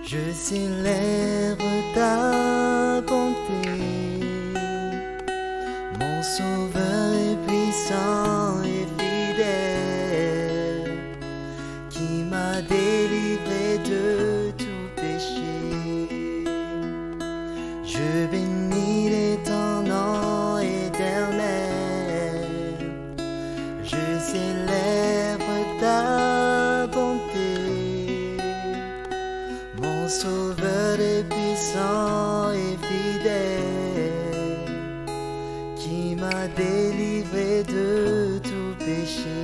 Je célèbre ta bonté, mon sauveur est puissant et fidèle, qui m'a délivré de tout péché. Je bénis ton nom éternel, je célèbre ta bonté, mon sauveur est puissant et fidèle, qui m'a délivré de tout péché.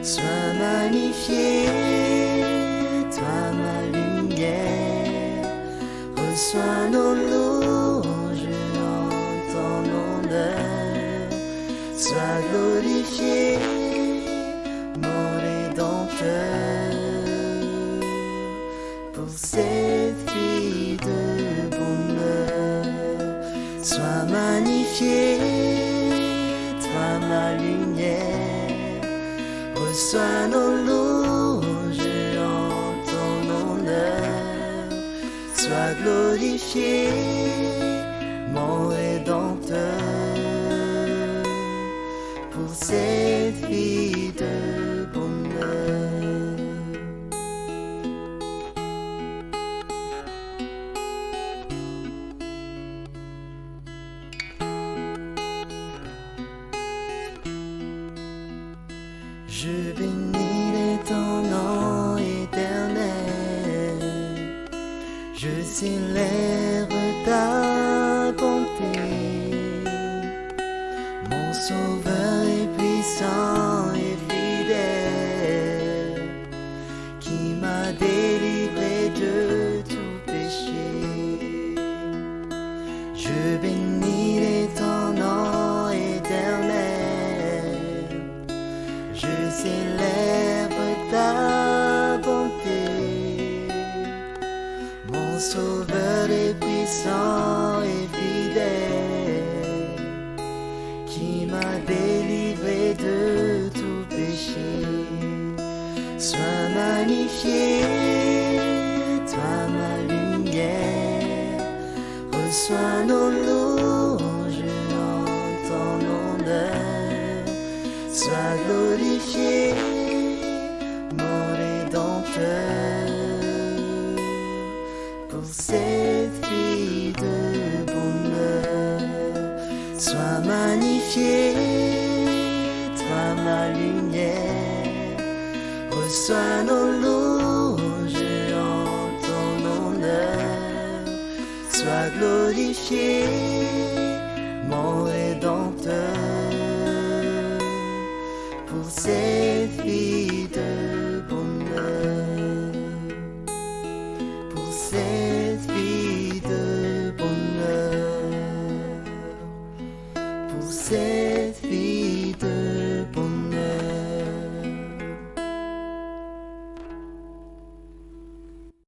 Sois magnifié, toi ma lumière, reçois nos louanges en ton honneur. Sois glorifié, mon Rédempteur, pour cette vie de bonheur. Sois magnifié, toi ma lumière, reçois nos louanges en ton honneur. Sois glorifié, mon Rédempteur, pour cette vie de bonheur. Je bénis ton nom éternel, je célèbre ta bonté, mon sauveur est puissant et fidèle, qui m'a délivré de tout péché. Je bénis ton nom éternel, je célèbre ta bonté, mon sauveur est puissant et fidèle, qui m'a délivré de tout péché. Sois magnifié, toi ma lumière, reçois nos louanges en ton honneur. Sois glorifié, mon Rédempteur, pour cette vie de bonheur. Sois magnifié, toi ma lumière, reçois nos louanges en ton honneur. Sois glorifié, mon Rédempteur, pour cette vie de bonheur, pour cette vie de bonheur, pour cette